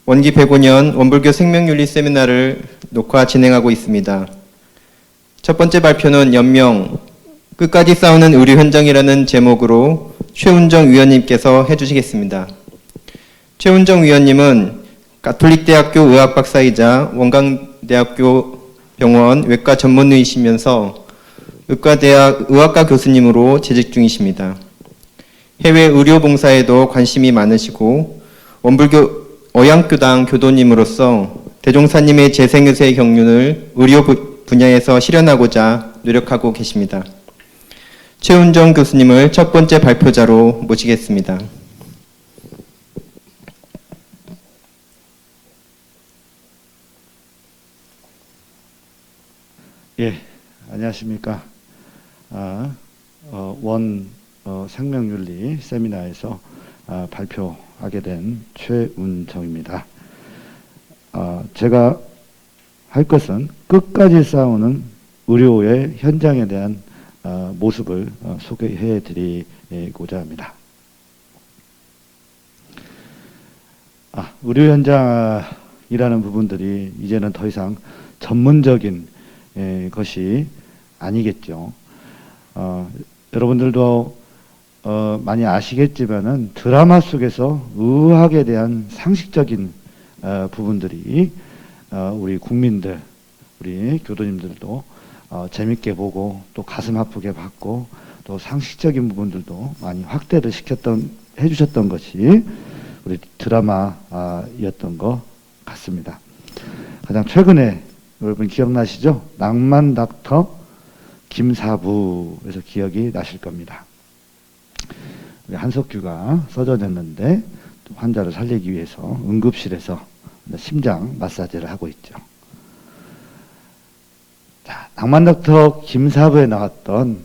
원기 105년 원불교 생명윤리 세미나를 녹화 진행하고 있습니다. 첫 번째 발표는 연명, 끝까지 싸우는 의료 현장이라는 제목으로 최운정 위원님께서 해주시겠습니다. 최운정 위원님은 가톨릭대학교 의학박사이자 원광대학교 병원 외과 전문의이시면서 의과대학 의학과 교수님으로 재직 중이십니다. 해외 의료봉사에도 관심이 많으시고 원불교 어양교당 교도님으로서 대종사님의 재생의세 경륜을 의료 분야에서 실현하고자 노력하고 계십니다. 최운정 교수님을 첫 번째 발표자로 모시겠습니다. 예, 안녕하십니까. 생명윤리 세미나에서 발표하게 된 최운정입니다. 제가 할 것은 끝까지 싸우는 의료의 현장에 대한 모습을 소개해 드리고자 합니다. 의료 현장이라는 부분들이 이제는 더 이상 전문적인 것이 아니겠죠. 여러분들도 많이 아시겠지만은 드라마 속에서 의학에 대한 상식적인 부분들이 우리 국민들, 우리 교도님들도 재밌게 보고 또 가슴 아프게 봤고 또 상식적인 부분들도 많이 확대를 해주셨던 것이 우리 드라마였던 것 같습니다. 가장 최근에 여러분 기억나시죠? 낭만 닥터 김사부에서 기억이 나실 겁니다. 우리 한석규가 써져냈는데 환자를 살리기 위해서 응급실에서 심장 마사지를 하고 있죠. 자, 낭만 닥터 김사부에 나왔던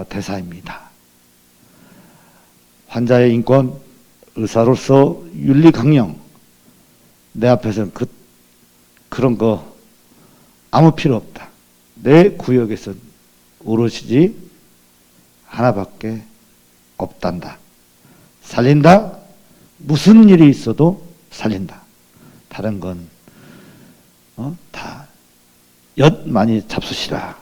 대사입니다. 환자의 인권, 의사로서 윤리 강령. 내 앞에서는 그런 거 아무 필요 없다. 내 구역에선 오롯이 하나밖에 없단다. 살린다. 무슨 일이 있어도 살린다. 다른 건 다 엿 많이 잡수시라.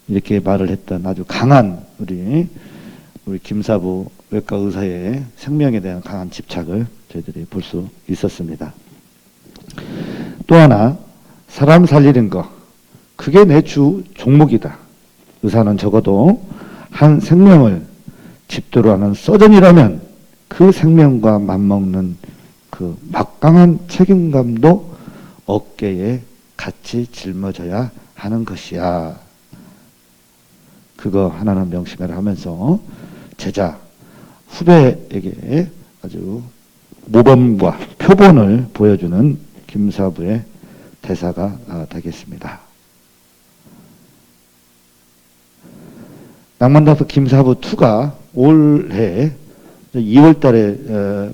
이렇게 말을 했던 아주 강한 우리 김사부 외과 의사의 생명에 대한 강한 집착을 저희들이 볼 수 있었습니다. 또 하나 사람 살리는 거, 그게 내 주 종목이다. 의사는 적어도 한 생명을 집도로 하는 서전이라면 그 생명과 맞먹는 그 막강한 책임감도 어깨에 같이 짊어져야 하는 것이야. 그거 하나는 명심해라 하면서 제자, 후배에게 아주 모범과 표본을 보여주는 김사부의 대사가 되겠습니다. 낭만닥터 김사부 2가 올해 2월 달에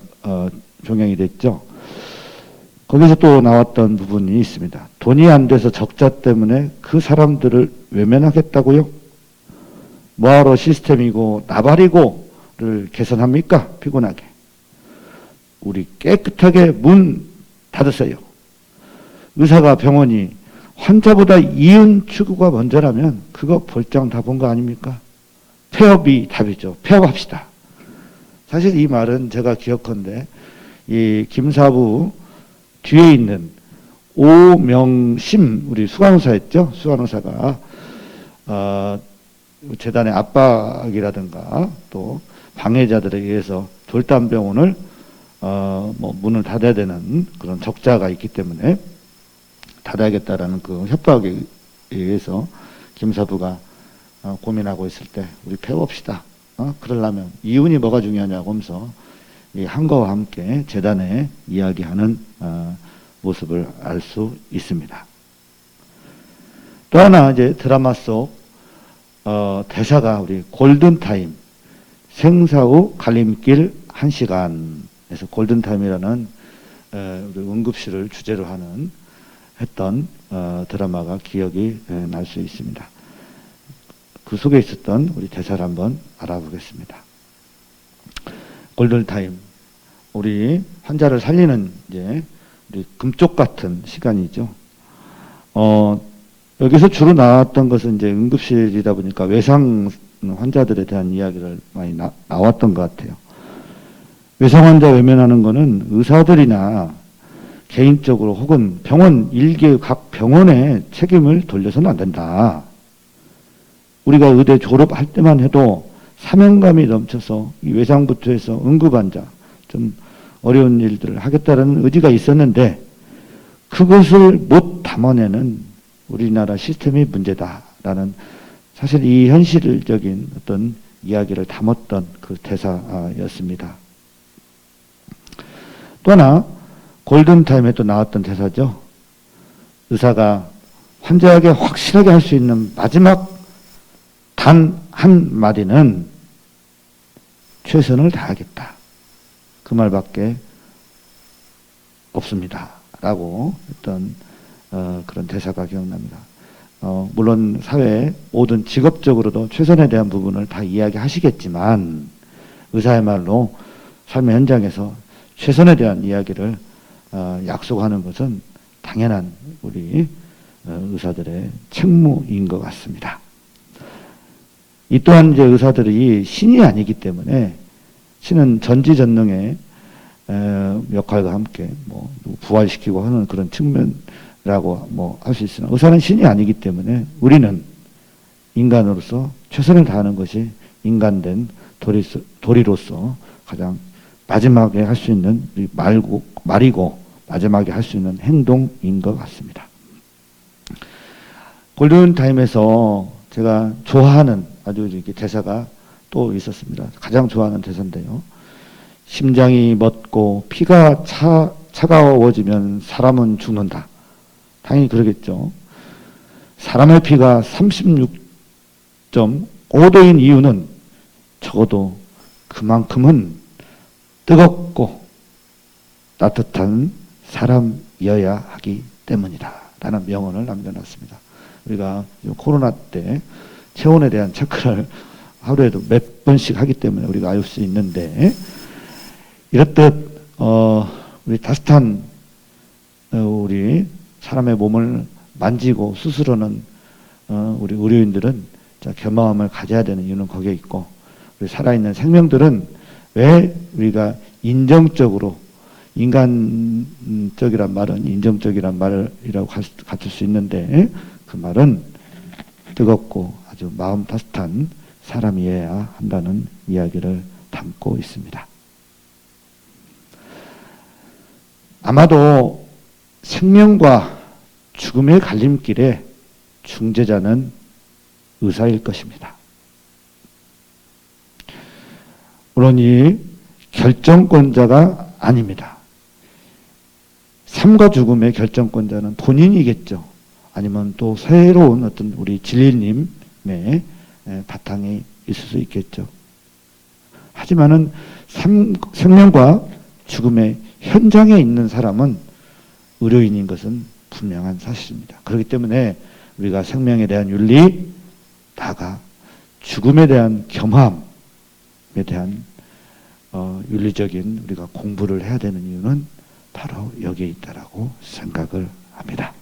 종영이 됐죠. 거기서 또 나왔던 부분이 있습니다. 돈이 안 돼서 적자 때문에 그 사람들을 외면하겠다고요? 뭐하러 시스템이고 나발이고를 개선합니까? 피곤하게. 우리 깨끗하게 문 닫으세요. 의사가 병원이 환자보다 이윤 추구가 먼저라면 그거 볼장 다 본 거 아닙니까? 폐업이 답이죠. 폐업합시다. 사실 이 말은 제가 기억컨대 이 김사부 뒤에 있는 오명심 우리 수간호사였죠. 수간호사가 재단의 압박이라든가 또 방해자들에 의해서 돌담병원을 문을 닫아야 되는 그런 적자가 있기 때문에 닫아야겠다라는 그 협박에 의해서 김사부가 고민하고 있을 때 우리 폐업합시다. 그러려면 이윤이 뭐가 중요하냐고 하면서 이 한거와 함께 재단에 이야기하는 모습을 알 수 있습니다. 또 하나 이제 드라마 속 대사가 우리 골든타임 생사 후 갈림길 1시간에서 골든타임이라는 우리 응급실을 주제로 했던 드라마가 기억이 날 수 있습니다. 그 속에 있었던 우리 대사를 한번 알아보겠습니다. 골든타임, 우리 환자를 살리는 이제 우리 금쪽 같은 시간이죠. 여기서 주로 나왔던 것은 이제 응급실이다 보니까 외상 환자들에 대한 이야기를 많이 나왔던 것 같아요. 외상 환자 외면하는 거는 의사들이나 개인적으로 혹은 병원 일개 각 병원에 책임을 돌려서는 안 된다. 우리가 의대 졸업할 때만 해도 사명감이 넘쳐서 이 외상부터 해서 응급환자 좀 어려운 일들을 하겠다는 의지가 있었는데 그것을 못 담아내는 우리나라 시스템이 문제다라는 사실 이 현실적인 어떤 이야기를 담았던 그 대사였습니다. 또 하나 골든타임에 또 나왔던 대사죠. 의사가 환자에게 확실하게 할 수 있는 마지막 단 한마디는 최선을 다하겠다. 그 말밖에 없습니다. 라고 했던 그런 대사가 기억납니다. 물론 사회의 모든 직업적으로도 최선에 대한 부분을 다 이야기하시겠지만 의사야말로 삶의 현장에서 최선에 대한 이야기를 약속하는 것은 당연한 우리 의사들의 책무인 것 같습니다. 이 또한 이제 의사들이 신이 아니기 때문에 신은 전지전능의 역할과 함께 뭐 부활시키고 하는 그런 측면이라고 뭐 할 수 있으나 의사는 신이 아니기 때문에 우리는 인간으로서 최선을 다하는 것이 인간된 도리로서 가장 마지막에 할 수 있는 말이고 마지막에 할 수 있는 행동인 것 같습니다. 골든타임에서 제가 좋아하는 아주 이렇게 대사가 또 있었습니다. 가장 좋아하는 대사인데요. 심장이 멎고 피가 차가워지면 사람은 죽는다. 당연히 그러겠죠. 사람의 피가 36.5도인 이유는 적어도 그만큼은 뜨겁고 따뜻한 사람이어야 하기 때문이다. 라는 명언을 남겨놨습니다. 우리가 코로나 때 체온에 대한 체크를 하루에도 몇 번씩 하기 때문에 우리가 알 수 있는데 이렇듯 우리 따뜻한 우리 사람의 몸을 만지고 수술하는 우리 의료인들은 겸허함을 가져야 되는 이유는 거기에 있고 우리 살아있는 생명들은 왜 우리가 인정적으로 인간적이란 말은 인정적이란 말이라고 갖출 수 있는데 그 말은 뜨겁고 아주 마음 따뜻한 사람이어야 한다는 이야기를 담고 있습니다. 아마도 생명과 죽음의 갈림길에 중재자는 의사일 것입니다. 물론 이 결정권자가 아닙니다. 삶과 죽음의 결정권자는 본인이겠죠. 아니면 또 새로운 어떤 우리 진리님의 바탕이 있을 수 있겠죠. 하지만은 생명과 죽음의 현장에 있는 사람은 의료인인 것은 분명한 사실입니다. 그렇기 때문에 우리가 생명에 대한 윤리, 다가 죽음에 대한 겸함에 대한 윤리적인 우리가 공부를 해야 되는 이유는 바로 여기에 있다라고 생각을 합니다.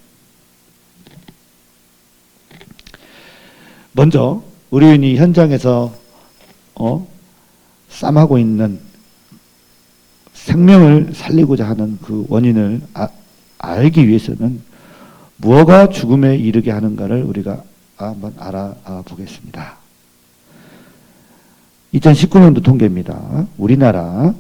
먼저 의료인이 현장에서 싸움하고 있는 생명을 살리고자 하는 그 원인을 알기 위해서는 무엇가 죽음에 이르게 하는가를 우리가 한번 알아보겠습니다. 2019년도 통계입니다. 우리나라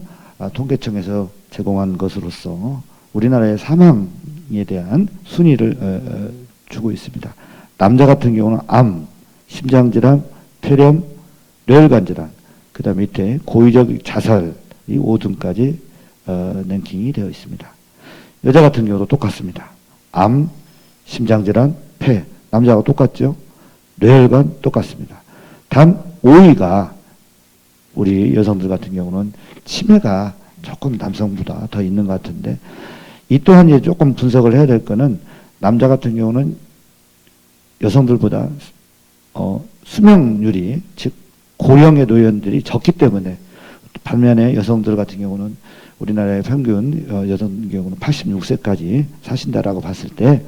통계청에서 제공한 것으로서 우리나라의 사망에 대한 순위를 주고 있습니다. 남자 같은 경우는 암, 심장질환, 폐렴, 뇌혈관 질환, 그 다음 밑에 고의적 자살 이 5등까지 랭킹이 되어 있습니다. 여자 같은 경우도 똑같습니다. 암, 심장질환, 폐, 남자하고 똑같죠? 뇌혈관 똑같습니다. 단 5위가 우리 여성들 같은 경우는 치매가 조금 남성보다 더 있는 것 같은데 이 또한 이제 조금 분석을 해야 될 거는 남자 같은 경우는 여성들보다 수명률이 즉 고령의 노인들이 적기 때문에 반면에 여성들 같은 경우는 우리나라의 평균 여성 경우는 86세까지 사신다라고 봤을 때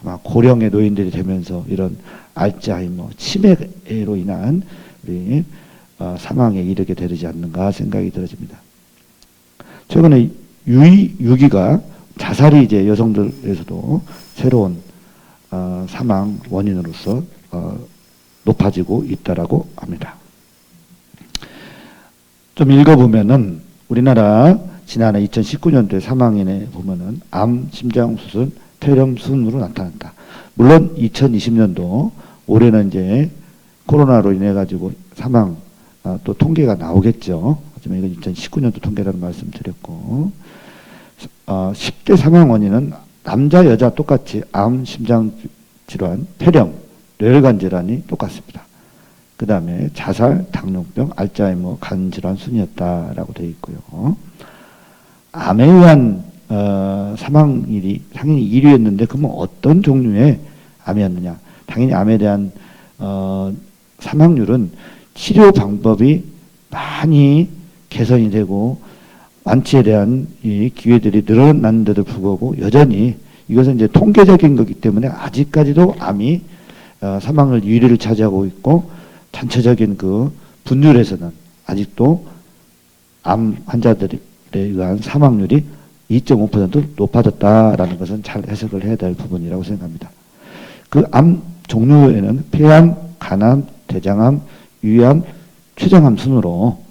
아마 고령의 노인들이 되면서 이런 알츠하이머, 치매로 인한 우리 사망에 이르게 되지 않는가 생각이 들어집니다. 최근에 유기가 자살이 이제 여성들에서도 새로운 사망 원인으로서 높아지고 있다라고 합니다. 좀 읽어보면은 우리나라 지난해 2019년도에 사망인에 보면은 암, 심장수술, 폐렴 순으로 나타났다. 물론 2020년도 올해는 이제 코로나로 인해 가지고 사망 또 통계가 나오겠죠. 하지만 이건 2019년도 통계라는 말씀 드렸고 10대 사망 원인은 남자 여자 똑같이 암, 심장 질환, 폐렴, 뇌혈관 질환이 똑같습니다. 그 다음에 자살, 당뇨병, 알츠하이머, 간 질환 순이었다라고 되어 있고요. 암에 의한 사망률이 당연히 1위였는데 그러면 어떤 종류의 암이었느냐? 당연히 암에 대한 사망률은 치료 방법이 많이 개선이 되고 완치에 대한 이 기회들이 늘어났는데도 불구하고 여전히 이것은 이제 통계적인 거기 때문에 아직까지도 암이 사망률 1위를 차지하고 있고 전체적인 그 분율에서는 아직도 암 환자들에 의한 사망률이 2.5% 높아졌다라는 것은 잘 해석을 해야 될 부분이라고 생각합니다. 그 암 종류에는 폐암, 간암, 대장암, 위암, 췌장암 순으로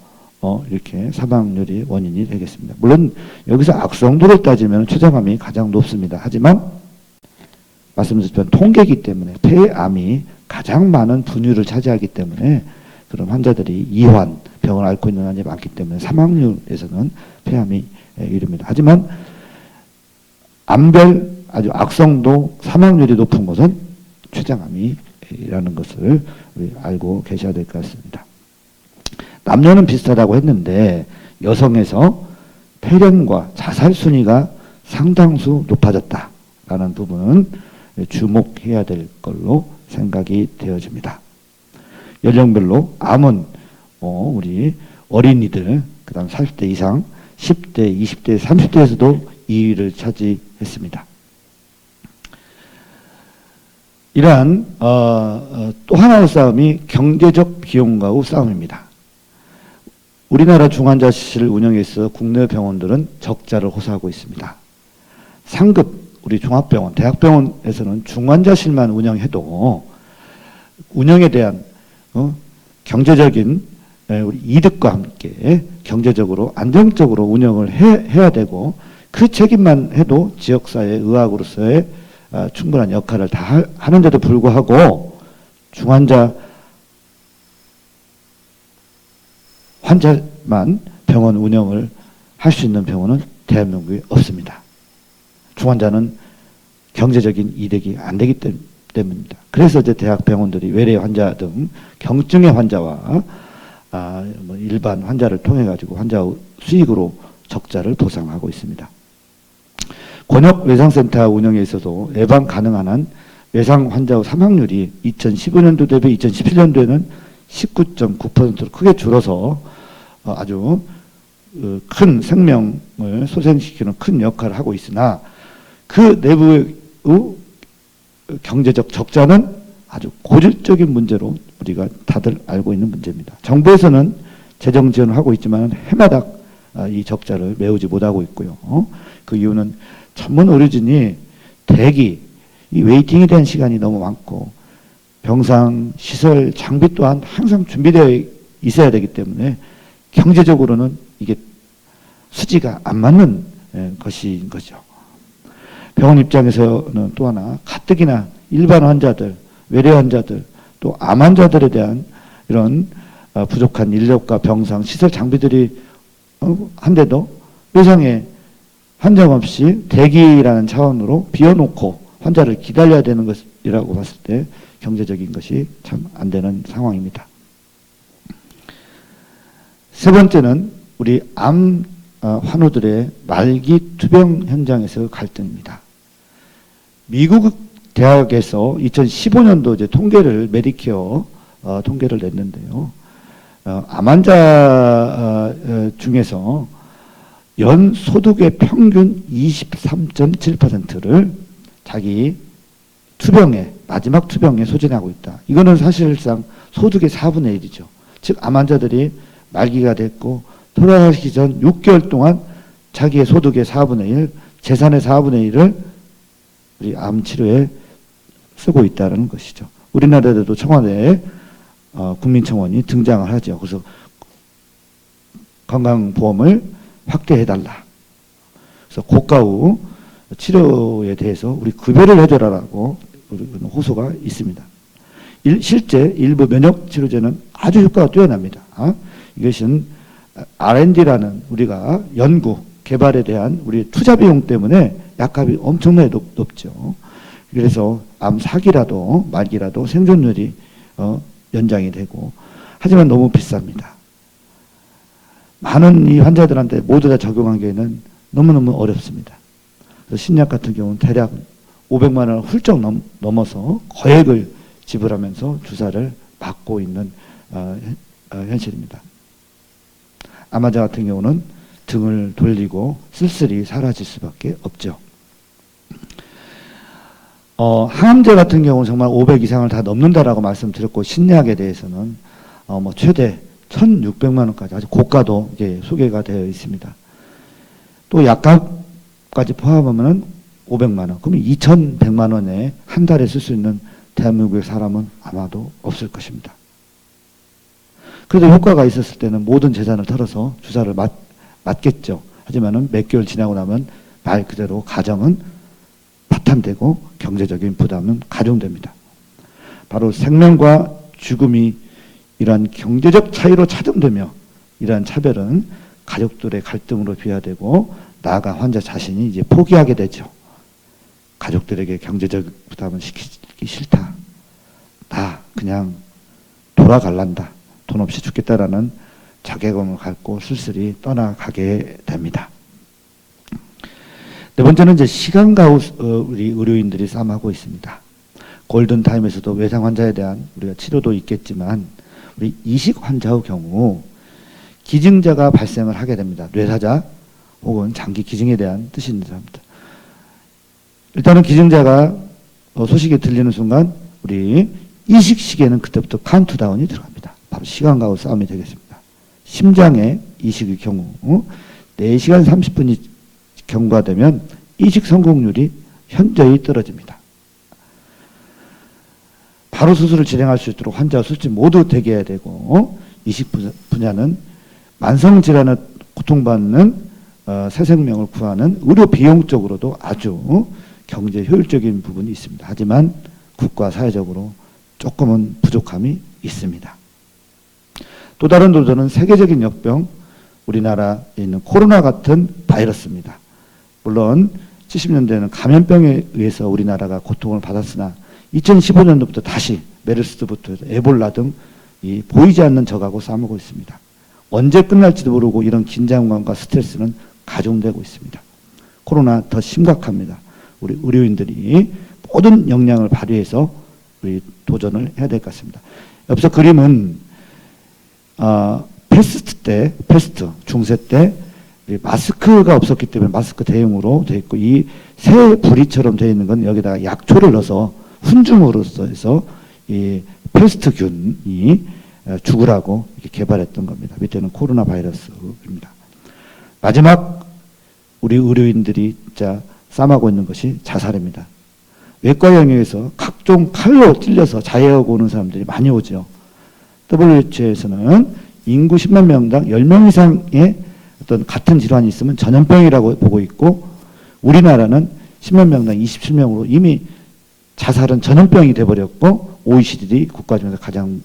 이렇게 사망률이 원인이 되겠습니다. 물론 여기서 악성도를 따지면 췌장암이 가장 높습니다. 하지만 말씀드렸지만 통계이기 때문에 폐암이 가장 많은 분율을 차지하기 때문에 그런 환자들이 이환 병을 앓고 있는 환자가 많기 때문에 사망률에서는 폐암이 이릅니다. 하지만 암별 아주 악성도 사망률이 높은 것은 췌장암이라는 것을 우리 알고 계셔야 될 것 같습니다. 남녀는 비슷하다고 했는데 여성에서 폐렴과 자살 순위가 상당수 높아졌다라는 부분은 주목해야 될 걸로 생각이 되어집니다. 연령별로 암은 우리 어린이들, 그 다음 40대 이상, 10대, 20대, 30대에서도 2위를 차지했습니다. 이러한 또 하나의 싸움이 경제적 비용과의 싸움입니다. 우리나라 중환자실을 운영해 있어 국내 병원들은 적자를 호소하고 있습니다. 상급 우리 종합병원, 대학병원에서는 중환자실만 운영해도 운영에 대한 경제적인 우리 이득과 함께 경제적으로 안정적으로 운영을 해야 되고 그 책임만 해도 지역사회 의학으로서의 충분한 역할을 다 하는데도 불구하고 환자만 병원 운영을 할 수 있는 병원은 대한민국에 없습니다. 중환자는 경제적인 이득이 안 되기 때문입니다. 그래서 이제 대학병원들이 외래 환자 등 경증의 환자와 일반 환자를 통해 가지고 환자 수익으로 적자를 보상하고 있습니다. 권역 외상센터 운영에 있어서 예방 가능한 한 외상 환자 사망률이 2015년도 대비 2017년도에는 19.9%로 크게 줄어서 아주 큰 생명을 소생시키는 큰 역할을 하고 있으나 그 내부의 경제적 적자는 아주 고질적인 문제로 우리가 다들 알고 있는 문제입니다. 정부에서는 재정 지원을 하고 있지만 해마다 이 적자를 메우지 못하고 있고요. 그 이유는 전문 의료진이 대기, 이 웨이팅에 대한 시간이 너무 많고 병상, 시설, 장비 또한 항상 준비되어 있어야 되기 때문에 경제적으로는 이게 수지가 안 맞는 것인 거죠. 병원 입장에서는 또 하나 가뜩이나 일반 환자들, 외래 환자들, 또 암 환자들에 대한 이런 부족한 인력과 병상, 시설 장비들이 한데도 외상에 환자 없이 대기라는 차원으로 비워놓고 환자를 기다려야 되는 것이라고 봤을 때 경제적인 것이 참 안 되는 상황입니다. 세 번째는 우리 암 환우들의 말기 투병 현장에서 갈등입니다. 미국 대학에서 2015년도 이제 통계를 메디케어 통계를 냈는데요. 암 환자 중에서 연 소득의 평균 23.7%를 자기 투병에, 마지막 투병에 소진하고 있다. 이거는 사실상 소득의 4분의 1이죠. 즉, 암 환자들이 말기가 됐고 돌아가시기 전 6개월 동안 자기의 소득의 4분의 1, 재산의 4분의 1을 우리 암 치료에 쓰고 있다는 것이죠. 우리나라에도 청와대에 국민청원이 등장을 하죠. 그래서 건강보험을 확대해달라. 그래서 고가 후 치료에 대해서 우리 급여를 해줘라라고 호소가 있습니다. 실제 일부 면역 치료제는 아주 효과가 뛰어납니다. 이것은 R&D라는 우리가 연구, 개발에 대한 우리 투자 비용 때문에 약값이 엄청나게 높죠. 그래서 암 사기라도 말기라도 생존율이 연장이 되고, 하지만 너무 비쌉니다. 많은 이 환자들한테 모두 다 적용하기에는 너무너무 어렵습니다. 그래서 신약 같은 경우는 대략 500만 원을 훌쩍 넘어서 거액을 지불하면서 주사를 받고 있는 현실입니다. 암 환자 같은 경우는 등을 돌리고 쓸쓸히 사라질 수밖에 없죠. 항암제 같은 경우는 정말 500 이상을 다 넘는다라고 말씀드렸고, 신약에 대해서는 최대 1,600만 원까지 아주 고가도 이제 소개가 되어 있습니다. 또 약값까지 포함하면 500만 원, 그러면 2,100만 원에 한 달에 쓸 수 있는 대한민국의 사람은 아마도 없을 것입니다. 그래도 효과가 있었을 때는 모든 재산을 털어서 주사를 맞겠죠. 하지만은 몇 개월 지나고 나면 말 그대로 가정은 파탄되고 경제적인 부담은 가중됩니다. 바로 생명과 죽음이 이러한 경제적 차이로 차등되며, 이러한 차별은 가족들의 갈등으로 비화되고 나아가 환자 자신이 이제 포기하게 되죠. 가족들에게 경제적 부담을 시키기 싫다. 나 그냥 돌아갈란다. 돈 없이 죽겠다라는 자괴감을 갖고 쓸쓸히 떠나가게 됩니다. 네 번째는 이제 시간과 우리 의료인들이 싸움하고 있습니다. 골든타임에서도 외상 환자에 대한 우리가 치료도 있겠지만, 우리 이식 환자의 경우 기증자가 발생을 하게 됩니다. 뇌사자 혹은 장기 기증에 대한 뜻이 있는 사람들. 일단은 기증자가 소식이 들리는 순간 우리 이식 시계는 그때부터 카운트다운이 들어갑니다. 바로 시간과 싸움이 되겠습니다. 심장의 이식의 경우 4시간 30분이 경과되면 이식 성공률이 현저히 떨어집니다. 바로 수술을 진행할 수 있도록 환자와 수술진 모두 대기해야 되고, 이식 분야는 만성질환을 고통받는 새 생명을 구하는 의료 비용적으로도 아주 경제 효율적인 부분이 있습니다. 하지만 국가 사회적으로 조금은 부족함이 있습니다. 또 다른 도전은 세계적인 역병, 우리나라에 있는 코로나 같은 바이러스입니다. 물론 70년대에는 감염병에 의해서 우리나라가 고통을 받았으나 2015년도부터 다시 메르스부터 에볼라 등 이 보이지 않는 적하고 싸우고 있습니다. 언제 끝날지도 모르고 이런 긴장감과 스트레스는 가중되고 있습니다. 코로나 더 심각합니다. 우리 의료인들이 모든 역량을 발휘해서 우리 도전을 해야 될 것 같습니다. 옆서 그림은 패스트 중세 때 마스크가 없었기 때문에 마스크 대용으로 되어 있고, 이 새 부리처럼 되어 있는 건 여기다가 약초를 넣어서 훈증으로서 해서 이 패스트균이 죽으라고 이렇게 개발했던 겁니다. 밑에는 코로나 바이러스입니다. 마지막 우리 의료인들이 진짜 싸움하고 있는 것이 자살입니다. 외과 영역에서 각종 칼로 찔려서 자해하고 오는 사람들이 많이 오죠. WHO에서는 인구 10만 명당 10명 이상의 어떤 같은 질환이 있으면 전염병이라고 보고 있고, 우리나라는 10만 명당 27명으로 이미 자살은 전염병이 돼버렸고 OECD 국가 중에서 가장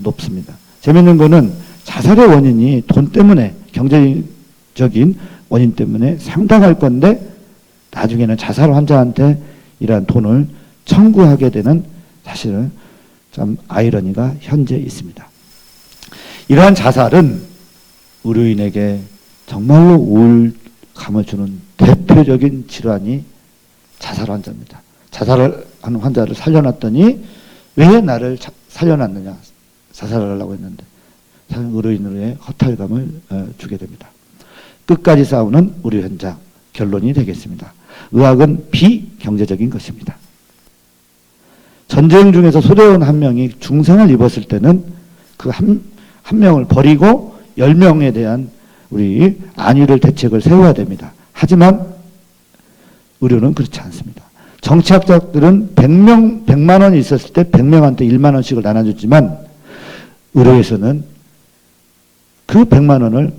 높습니다. 재밌는 거는 자살의 원인이 돈 때문에, 경제적인 원인 때문에 상당할 건데 나중에는 자살 환자한테 이러한 돈을 청구하게 되는, 사실은 참 아이러니가 현재 있습니다. 이러한 자살은 의료인에게 정말로 우울감을 주는 대표적인 질환이 자살 환자입니다. 자살을 하는 환자를 살려놨더니 왜 나를 살려놨느냐, 자살을 하려고 했는데, 의료인으로의 허탈감을 주게 됩니다. 끝까지 싸우는 의료 현장 결론이 되겠습니다. 의학은 비경제적인 것입니다. 전쟁 중에서 소대원 한 명이 중상을 입었을 때는 그 한 명을 버리고 10명에 대한 우리 안위를 대책을 세워야 됩니다. 하지만 의료는 그렇지 않습니다. 정치학자들은 100만 원이 있었을 때 100명한테 1만 원씩을 나눠줬지만 의료에서는 그 100만 원을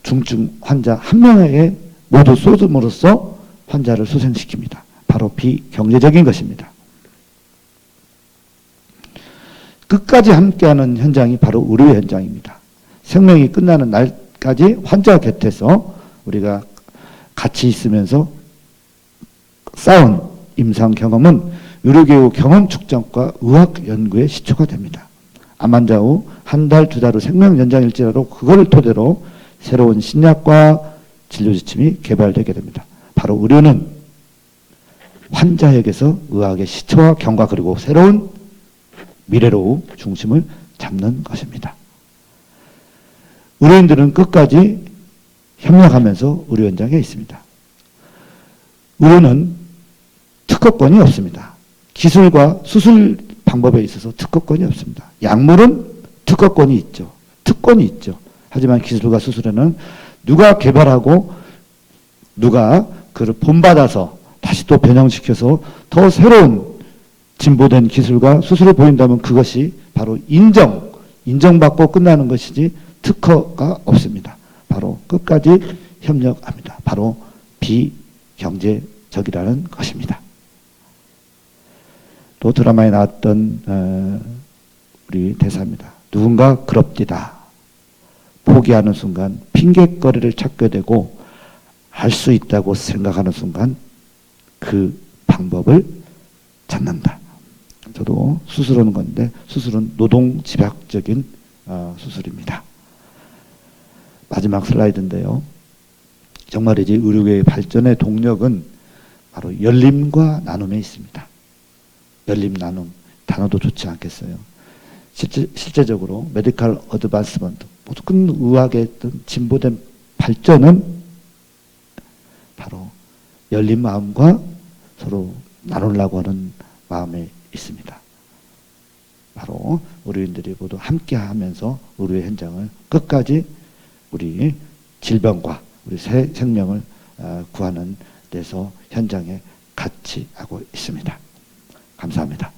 중증 환자 한 명에게 모두 쏟음으로써 환자를 소생시킵니다. 바로 비경제적인 것입니다. 끝까지 함께하는 현장이 바로 의료 현장입니다. 생명이 끝나는 날까지 환자 곁에서 우리가 같이 있으면서 쌓은 임상 경험은 의료교육 경험 축적과 의학 연구의 시초가 됩니다. 암 환자 후 한 달, 두 달 후 생명 연장일지라도 그걸 토대로 새로운 신약과 진료 지침이 개발되게 됩니다. 바로 의료는 환자에게서 의학의 시초와 경과 그리고 새로운 미래로 중심을 잡는 것입니다. 의료인들은 끝까지 협력하면서 의료 현장에 있습니다. 의료는 특허권이 없습니다. 기술과 수술 방법에 있어서 특허권이 없습니다. 약물은 특허권이 있죠. 특권이 있죠. 하지만 기술과 수술에는 누가 개발하고 누가 그를 본받아서 다시 또 변형시켜서 더 새로운 진보된 기술과 수술을 보인다면 그것이 바로 인정받고 끝나는 것이지 특허가 없습니다. 바로 끝까지 협력합니다. 바로 비경제적이라는 것입니다. 또 드라마에 나왔던 우리 대사입니다. 누군가 그럽디다. 포기하는 순간 핑계거리를 찾게 되고 할 수 있다고 생각하는 순간 그 방법을 찾는다. 저도 수술하는 건데 수술은 노동집약적인 수술입니다. 마지막 슬라이드인데요. 정말이지 의료계의 발전의 동력은 바로 열림과 나눔에 있습니다. 열림, 나눔 단어도 좋지 않겠어요. 실제적으로 메디컬 어드밴스먼트 모든 의학의 어떤 진보된 발전은 바로 열린 마음과 서로 나누려고 하는 마음에 있습니다. 바로 의료인들이 모두 함께 하면서 의료의 현장을 끝까지 우리 질병과 우리 생명을 구하는 데서 현장에 같이 하고 있습니다. 감사합니다.